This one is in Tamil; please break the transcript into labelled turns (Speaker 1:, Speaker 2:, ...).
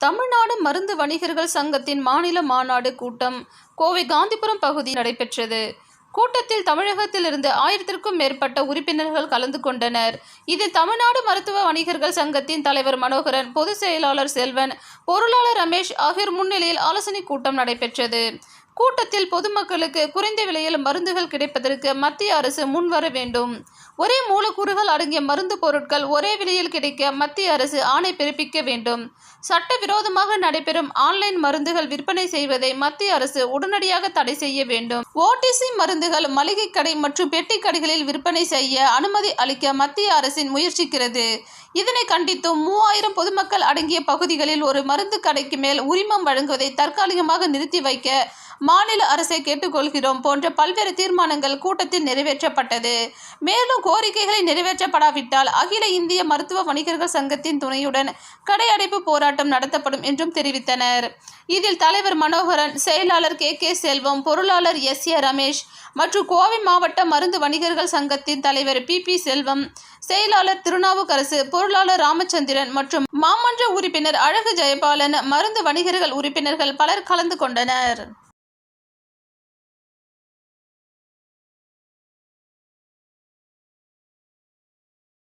Speaker 1: தமிழ்நாடு மருந்து வணிகர்கள் சங்கத்தின் மாநில மாநாடு கூட்டம் கோவை காந்திபுரம் பகுதியில் நடைபெற்றது. கூட்டத்தில் தமிழகத்திலிருந்து 1000க்கும் மேற்பட்ட உறுப்பினர்கள் கலந்து கொண்டனர். இதில் தமிழ்நாடு மருத்துவ வணிகர்கள் சங்கத்தின் தலைவர் மனோகரன், பொதுச் செயலாளர் செல்வன், பொருளாளர் ரமேஷ் ஆகியோர் முன்னிலையில் ஆலோசனை கூட்டம் நடைபெற்றது. கூட்டத்தில் பொதுமக்களுக்கு குறைந்த விலையில் மருந்துகள் கிடைப்பதற்கு மத்திய அரசு முன்வர வேண்டும். ஒரே மூலக்கூறுகள் அடங்கிய மருந்து பொருட்கள் ஒரே விலையில் கிடைக்க மத்திய அரசு ஆணை பிறப்பிக்க வேண்டும். சட்டவிரோதமாக நடைபெறும் ஆன்லைன் மருந்துகள் விற்பனை செய்வதை மத்திய அரசு உடனடியாக தடை செய்ய வேண்டும். OTC மருந்துகள் மளிகை கடை மற்றும் பெட்டி கடைகளில் விற்பனை செய்ய அனுமதி அளிக்க மத்திய அரசின் முயற்சிக்கிறது. இதனை கண்டித்தும் 3000 பொதுமக்கள் அடங்கிய பகுதிகளில் ஒரு மருந்து கடைக்கு மேல் உரிமம் வழங்குவதை தற்காலிகமாக நிறுத்தி வைக்க மாநில அரசை கேட்டுக்கொள்கிறோம் போன்ற பல்வேறு தீர்மானங்கள் கூட்டத்தில் நிறைவேற்றப்பட்டது. மேலும் கோரிக்கைகளை நிறைவேற்றப்படாவிட்டால் அகில இந்திய மருத்துவ வணிகர்கள் சங்கத்தின் துணையுடன் கடை அடைப்பு போராட்டம் நடத்தப்படும் என்றும் தெரிவித்தனர். இதில் தலைவர் மனோகரன், செயலாளர் KK செல்வம், பொருளாளர் SA ரமேஷ் மற்றும் கோவை மாவட்ட மருந்து வணிகர்கள் சங்கத்தின் தலைவர் PP செல்வம், செயலாளர் திருநாவுக்கரசு, பொருளாளர் ராமச்சந்திரன் மற்றும் மாமன்ற உறுப்பினர் அழகு ஜெயபாலன், மருந்து வணிகர்கள் உறுப்பினர்கள் பலர் கலந்து கொண்டனர்.